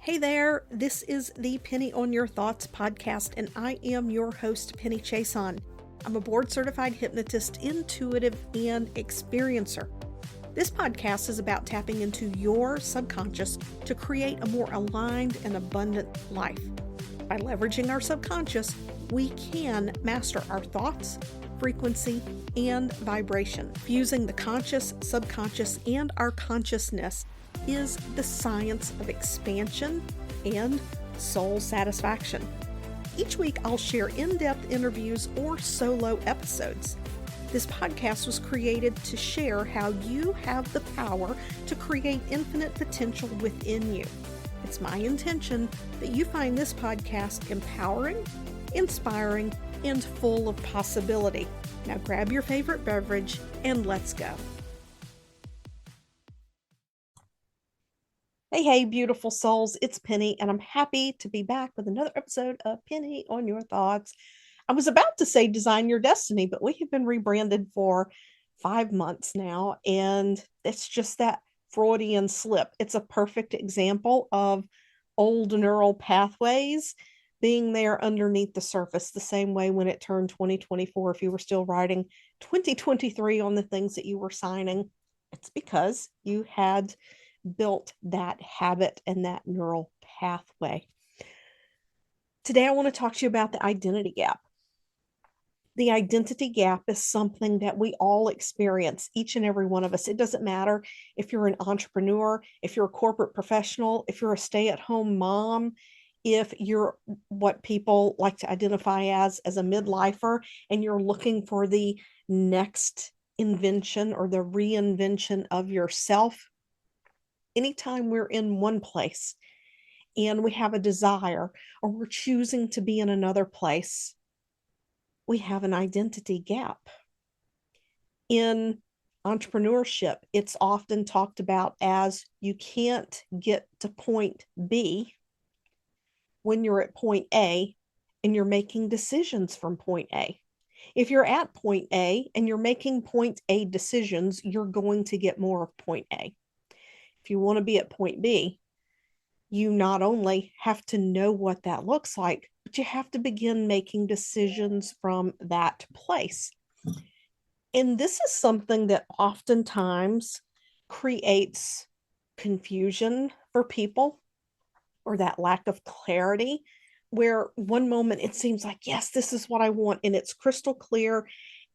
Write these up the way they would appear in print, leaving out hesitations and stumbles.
Hey there, this is the Penny on Your Thoughts podcast, and I am your host, Penny Chason. I'm a board-certified hypnotist, intuitive, and experiencer. This podcast is about tapping into your subconscious to create a more aligned and abundant life. By leveraging our subconscious, we can master our thoughts, frequency, and vibration. Fusing the conscious, subconscious, and our consciousness is the science of expansion and soul satisfaction. Each week, I'll share in-depth interviews or solo episodes. This podcast was created to share how you have the power to create infinite potential within you. It's my intention that you find this podcast empowering, inspiring, and full of possibility. Now grab your favorite beverage and let's go. Hey, beautiful souls, it's Penny, and I'm happy to be back with another episode of Penny on Your Thoughts. I was about to say Design Your Destiny, but we have been rebranded for 5 months now, and it's just that Freudian slip. It's a perfect example of old neural pathways being there underneath the surface, the same way when it turned 2024, if you were still writing 2023 on the things that you were signing, it's because you had built that habit and that neural pathway. Today, I want to talk to you about the identity gap. The identity gap is something that we all experience, each and every one of us. It doesn't matter if you're an entrepreneur, if you're a corporate professional, if you're a stay-at-home mom, if you're what people like to identify as a midlifer, and you're looking for the next invention or the reinvention of yourself. Anytime we're in one place and we have a desire or we're choosing to be in another place, we have an identity gap. In entrepreneurship, it's often talked about as you can't get to point B when you're at point A and you're making decisions from point A. If you're at point A and you're making point A decisions, you're going to get more of point A. If you want to be at point B, you not only have to know what that looks like, but you have to begin making decisions from that place. And this is something that oftentimes creates confusion for people, or that lack of clarity, where one moment it seems like, yes, this is what I want, and it's crystal clear.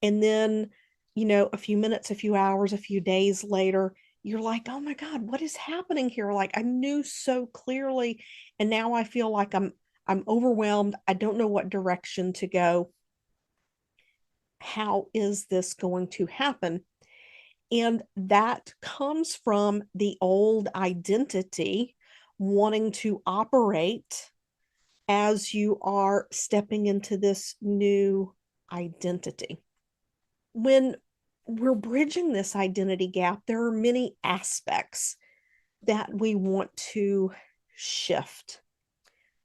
And then, a few minutes, a few hours, a few days later, you're like, oh my God, what is happening here? Like, I knew so clearly, and now I feel like I'm overwhelmed. I don't know what direction to go. How is this going to happen? And that comes from the old identity wanting to operate as you are stepping into this new identity. When we're bridging this identity gap, there are many aspects that we want to shift.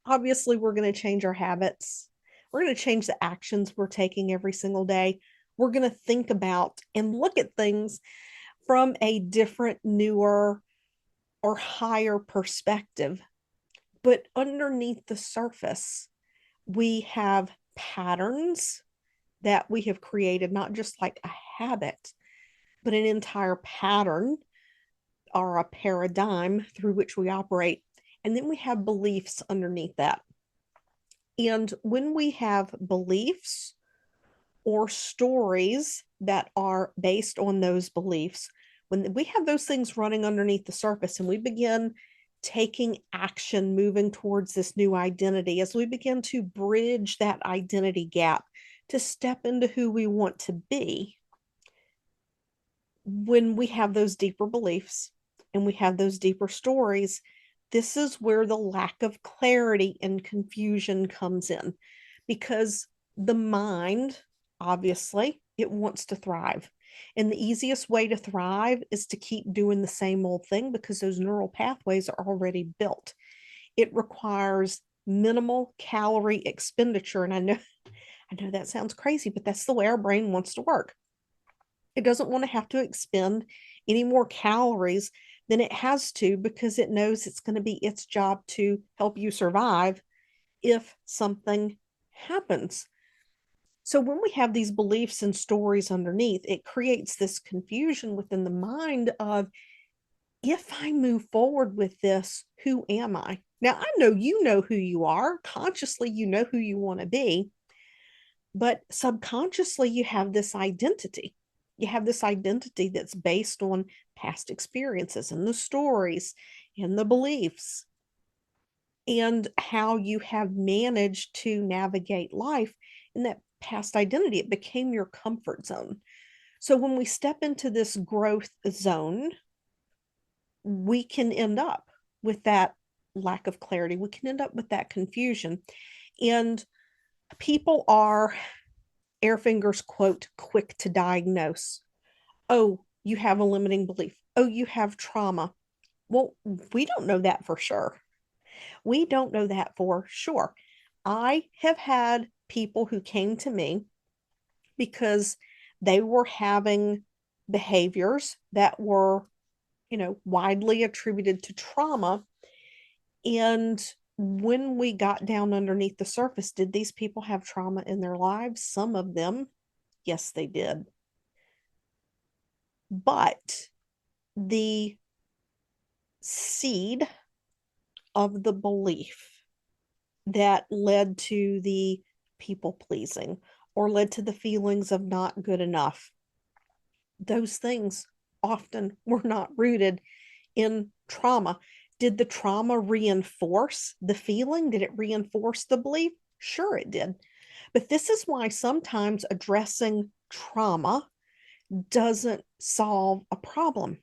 Obviously, we're going to change our habits. We're going to change the actions we're taking every single day. We're going to think about and look at things from a different, newer, or higher perspective. But underneath the surface, we have patterns that we have created, not just like a habit, but an entire pattern or a paradigm through which we operate. And then we have beliefs underneath that. And when we have beliefs or stories that are based on those beliefs, when we have those things running underneath the surface and we begin taking action, moving towards this new identity, as we begin to bridge that identity gap to step into who we want to be, when we have those deeper beliefs and we have those deeper stories, this is where the lack of clarity and confusion comes in, because the mind, obviously, it wants to thrive. And the easiest way to thrive is to keep doing the same old thing, because those neural pathways are already built. It requires minimal calorie expenditure. And I know that sounds crazy, but that's the way our brain wants to work. It doesn't want to have to expend any more calories then it has to, because it knows it's going to be its job to help you survive if something happens. So when we have these beliefs and stories underneath, it creates this confusion within the mind of, if I move forward with this, who am I? Now, I know you know who you are. Consciously, you know who you want to be. But subconsciously, you have this identity. You have this identity that's based on past experiences and the stories and the beliefs and how you have managed to navigate life in that past identity. It became your comfort zone. So when we step into this growth zone, we can end up with that lack of clarity. We can end up with that confusion. And people are, air fingers quote, quick to diagnose. Oh, you have a limiting belief. Oh, you have trauma. Well, we don't know that for sure. We don't know that for sure. I have had people who came to me because they were having behaviors that were, widely attributed to trauma. And when we got down underneath the surface, did these people have trauma in their lives? Some of them, yes, they did. But the seed of the belief that led to the people pleasing or led to the feelings of not good enough, those things often were not rooted in trauma. Did the trauma reinforce the feeling? Did it reinforce the belief? Sure, it did. But this is why sometimes addressing trauma doesn't solve a problem,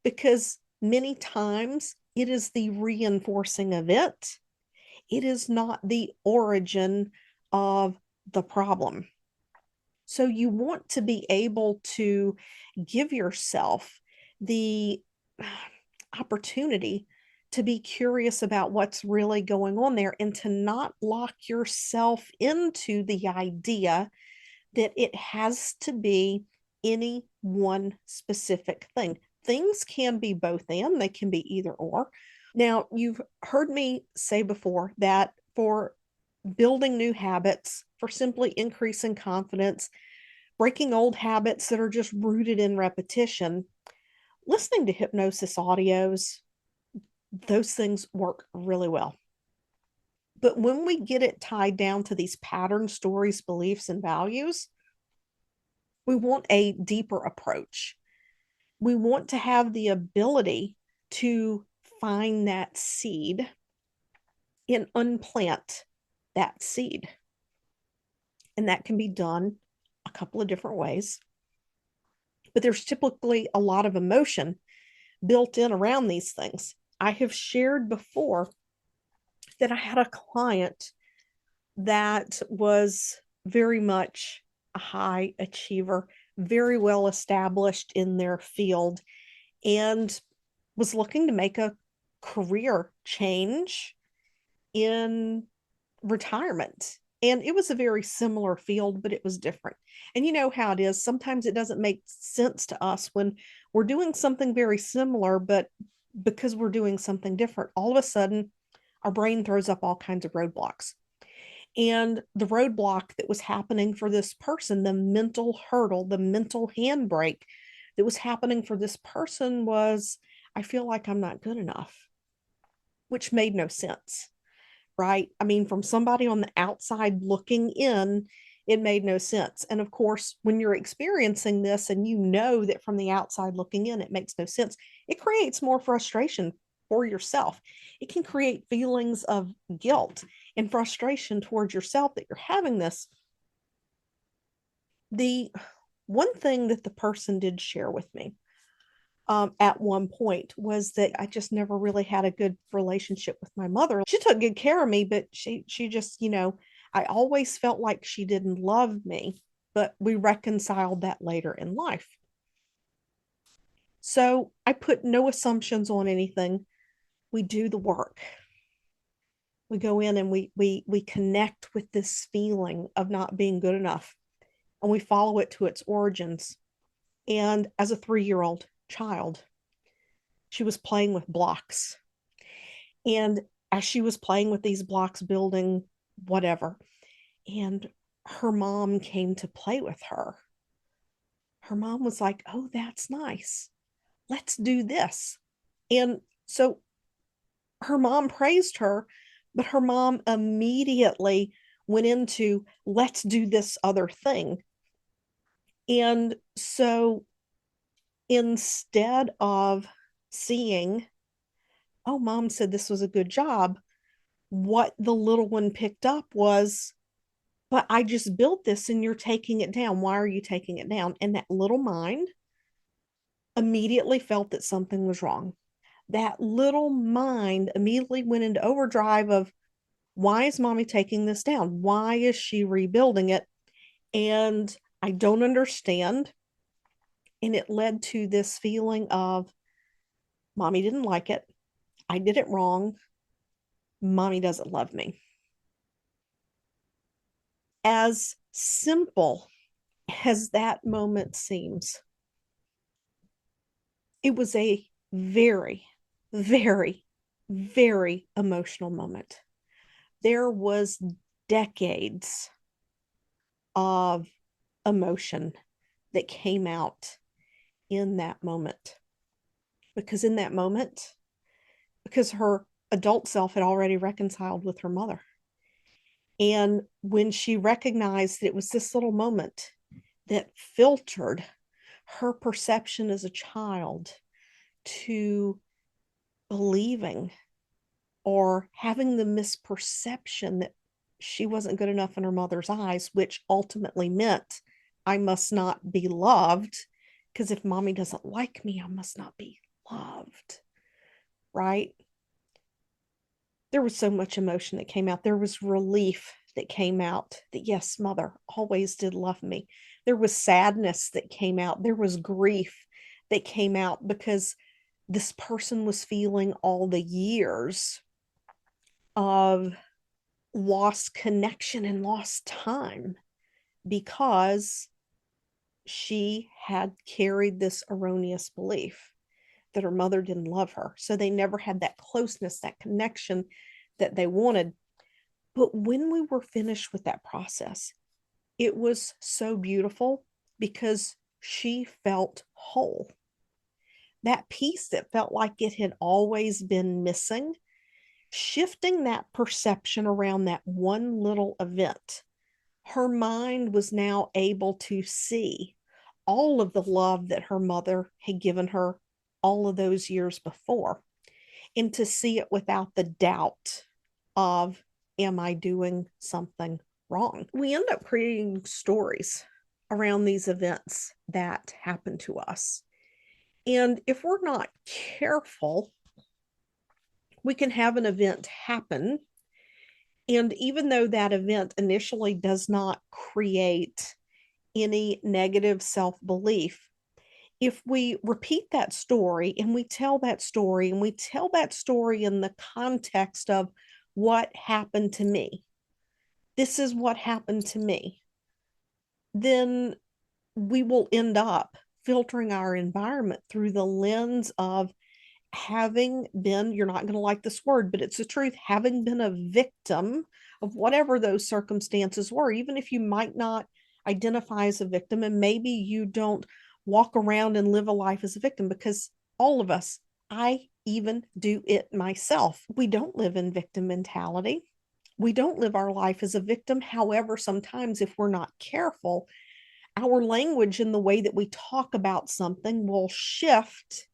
because many times it is the reinforcing of it. It is not the origin of the problem. So you want to be able to give yourself the opportunity to be curious about what's really going on there and to not lock yourself into the idea that it has to be any one specific thing. Things can be both and, they can be either or. Now, you've heard me say before that for building new habits, for simply increasing confidence, breaking old habits that are just rooted in repetition, listening to hypnosis audios, those things work really well. But when we get it tied down to these patterns, stories, beliefs, and values, we want a deeper approach. We want to have the ability to find that seed and unplant that seed. And that can be done a couple of different ways. But there's typically a lot of emotion built in around these things. I have shared before that I had a client that was very much a high achiever, very well established in their field, and was looking to make a career change in retirement. And it was a very similar field, but it was different. And you know how it is. Sometimes it doesn't make sense to us when we're doing something very similar, but because we're doing something different, all of a sudden our brain throws up all kinds of roadblocks. And the roadblock that was happening for this person, the mental hurdle, the mental handbrake that was happening for this person was, I feel like I'm not good enough, which made no sense, right? I mean, from somebody on the outside looking in, it made no sense. And of course, when you're experiencing this and you know that from the outside looking in, it makes no sense, it creates more frustration for yourself. It can create feelings of guilt and frustration towards yourself that you're having this. The one thing that the person did share with me at one point was that I just never really had a good relationship with my mother. She took good care of me, but she just, I always felt like she didn't love me, but we reconciled that later in life. So I put no assumptions on anything. We do the work. We go in and we connect with this feeling of not being good enough, and we follow it to its origins. And as a 3-year-old child, She was playing with blocks. And as she was playing with these blocks, building whatever, and her mom came to play with her, her mom was like, "Oh, that's nice. Let's do this." And so her mom praised her, but her mom immediately went into, "Let's do this other thing." And so instead of seeing, "Oh, mom said this was a good job," what the little one picked up was, "But I just built this and you're taking it down. Why are you taking it down?" And that little mind immediately felt that something was wrong. That little mind immediately went into overdrive of, why is mommy taking this down? Why is she rebuilding it? And I don't understand. And it led to this feeling of, mommy didn't like it. I did it wrong. Mommy doesn't love me. As simple as that moment seems, it was a very, very, very emotional moment. There was decades of emotion that came out in that moment. Because in that moment, because her adult self had already reconciled with her mother. And when she recognized that it was this little moment that filtered her perception as a child to believing or having the misperception that she wasn't good enough in her mother's eyes, which ultimately meant I must not be loved, because if mommy doesn't like me, I must not be loved, right? There was so much emotion that came out. There was relief that came out that, yes, mother always did love me. There was sadness that came out. There was grief that came out because this person was feeling all the years of lost connection and lost time because she had carried this erroneous belief that her mother didn't love her. So they never had that closeness, that connection that they wanted. But when we were finished with that process, it was so beautiful because she felt whole. That piece that felt like it had always been missing, shifting that perception around that one little event, her mind was now able to see all of the love that her mother had given her all of those years before, and to see it without the doubt of, am I doing something wrong? We end up creating stories around these events that happen to us. And if we're not careful, we can have an event happen. And even though that event initially does not create any negative self belief, if we repeat that story and we tell that story and we tell that story in the context of what happened to me, this is what happened to me, then we will end up filtering our environment through the lens of having been, you're not going to like this word, but it's the truth, having been a victim of whatever those circumstances were, even if you might not identify as a victim, and maybe you don't walk around and live a life as a victim, because all of us, I even do it myself, we don't live in victim mentality. We don't live our life as a victim. However, sometimes if we're not careful, our language and the way that we talk about something will shift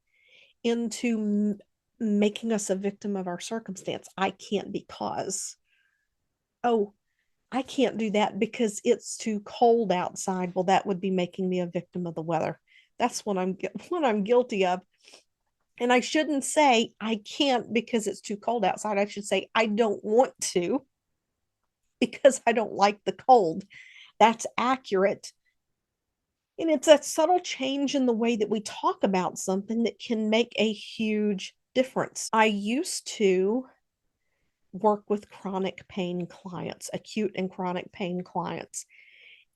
into making us a victim of our circumstance. I can't because, oh, I can't do that because it's too cold outside. Well, that would be making me a victim of the weather. That's what I'm guilty of. And I shouldn't say I can't because it's too cold outside. I should say I don't want to because I don't like the cold. That's accurate. And it's that subtle change in the way that we talk about something that can make a huge difference. I used to work with chronic pain clients, acute and chronic pain clients.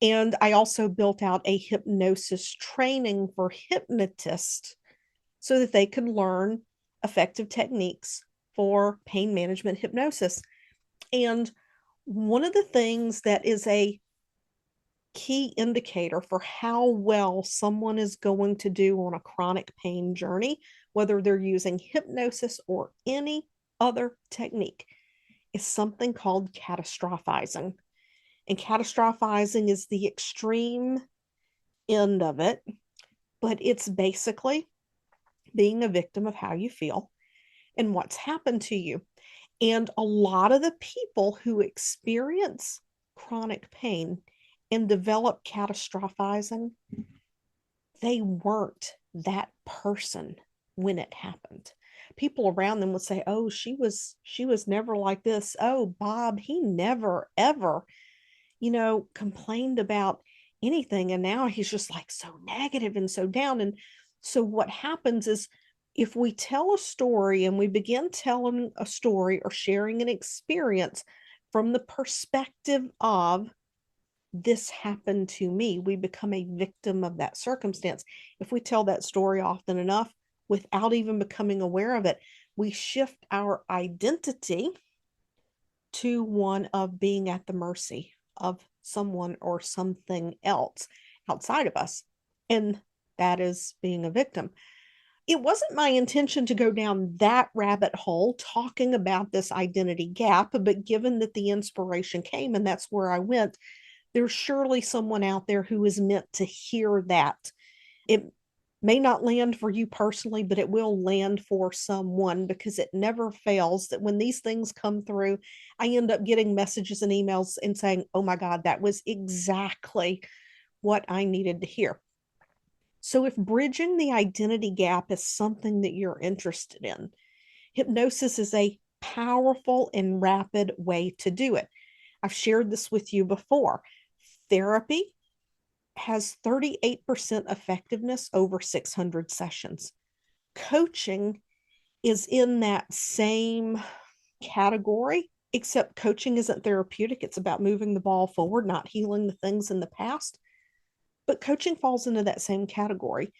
And I also built out a hypnosis training for hypnotists so that they could learn effective techniques for pain management hypnosis. And one of the things that is a key indicator for how well someone is going to do on a chronic pain journey, whether they're using hypnosis or any other technique, is something called catastrophizing. And catastrophizing is the extreme end of it, but it's basically being a victim of how you feel and what's happened to you. And a lot of the people who experience chronic pain and develop catastrophizing, they weren't that person when it happened. People around them would say, "Oh, she was never like this. Oh, Bob, he never ever, complained about anything, and now he's just like so negative and so down." And so what happens is, if we tell a story and we begin telling a story or sharing an experience from the perspective of this happened to me, we become a victim of that circumstance. If we tell that story often enough without even becoming aware of it, we shift our identity to one of being at the mercy of someone or something else outside of us. And that is being a victim. It wasn't my intention to go down that rabbit hole talking about this identity gap, but given that the inspiration came and that's where I went, there's surely someone out there who is meant to hear that. It may not land for you personally, but it will land for someone, because it never fails that when these things come through, I end up getting messages and emails and saying, "Oh my God, that was exactly what I needed to hear." So if bridging the identity gap is something that you're interested in, hypnosis is a powerful and rapid way to do it. I've shared this with you before. Therapy has 38% effectiveness over 600 sessions. Coaching is in that same category, except coaching isn't therapeutic. It's about moving the ball forward, not healing the things in the past. But coaching falls into that same category.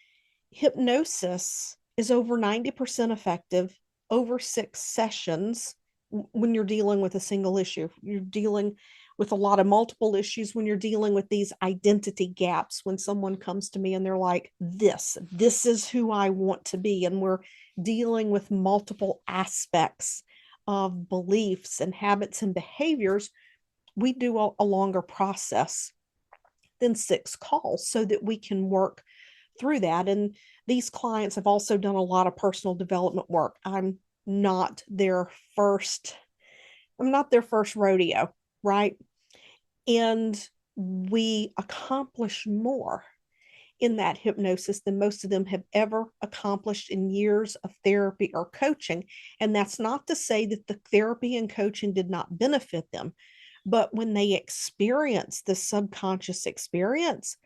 Hypnosis is over 90% effective over 6 sessions when you're dealing with a single issue. You're dealing with a lot of multiple issues when you're dealing with these identity gaps. When someone comes to me and they're like, this is who I want to be. And we're dealing with multiple aspects of beliefs and habits and behaviors. We do a longer process than 6 calls so that we can work through that. And these clients have also done a lot of personal development work. I'm not their first rodeo, right? And we accomplish more in that hypnosis than most of them have ever accomplished in years of therapy or coaching. And that's not to say that the therapy and coaching did not benefit them, but when they experience the subconscious experience,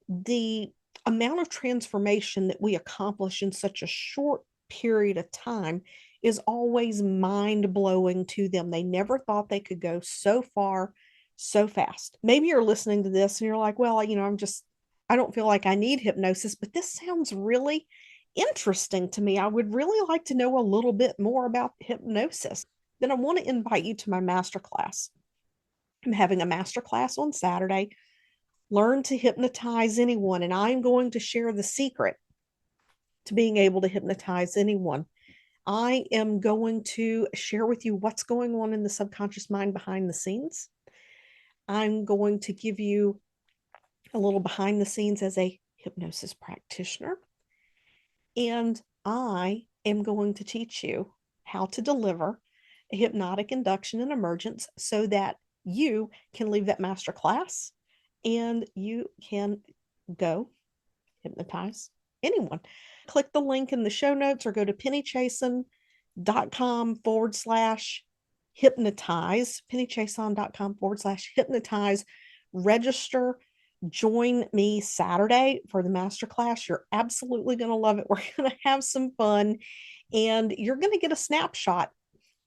the amount of transformation that we accomplish in such a short period of time is always mind blowing to them. They never thought they could go so far so fast. Maybe you're listening to this and you're like, well, I don't feel like I need hypnosis, but this sounds really interesting to me. I would really like to know a little bit more about hypnosis. Then I want to invite you to my masterclass. I'm having a masterclass on Saturday. Learn to hypnotize anyone. And I'm going to share the secret to being able to hypnotize anyone. I am going to share with you what's going on in the subconscious mind behind the scenes. I'm going to give you a little behind the scenes as a hypnosis practitioner. And I am going to teach you how to deliver a hypnotic induction and emergence so that you can leave that master class and you can go hypnotize anyone. Click the link in the show notes or go to pennychason.com/hypnotize, pennychason.com/hypnotize. Register, join me Saturday for the masterclass. You're absolutely going to love it. We're going to have some fun and you're going to get a snapshot.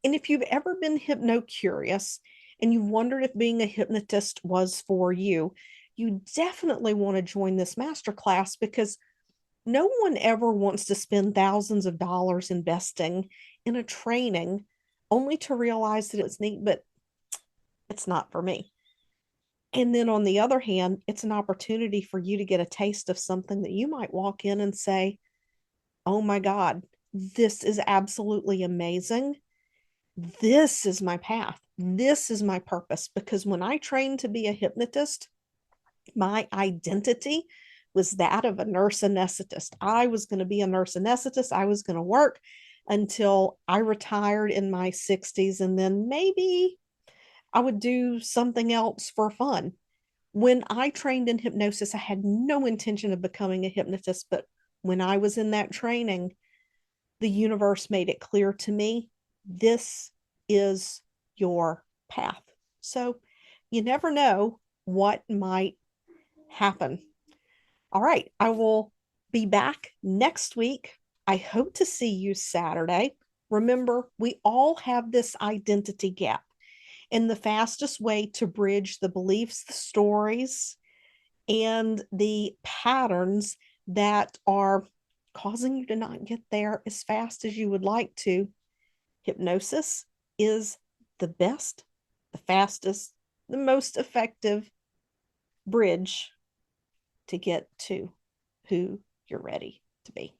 And if you've ever been hypno-curious and you've wondered if being a hypnotist was for you, you definitely want to join this masterclass, because No one ever wants to spend thousands of dollars investing in a training only to realize that it's neat, but it's not for me. And then on the other hand, it's an opportunity for you to get a taste of something that you might walk in and say, oh my God, this is absolutely amazing. This is my path. This is my purpose. Because when I trained to be a hypnotist, my identity was that of a nurse anesthetist. I was going to be a nurse anesthetist. I was going to work until I retired in my 60s, and then maybe I would do something else for fun. When I trained in hypnosis, I had no intention of becoming a hypnotist, but when I was in that training, the universe made it clear to me this is your path. So you never know what might happen. All right, I will be back next week. I hope to see you Saturday. Remember, we all have this identity gap, and the fastest way to bridge the beliefs, the stories, and the patterns that are causing you to not get there as fast as you would like to, hypnosis is the best, the fastest, the most effective bridge to get to who you're ready to be.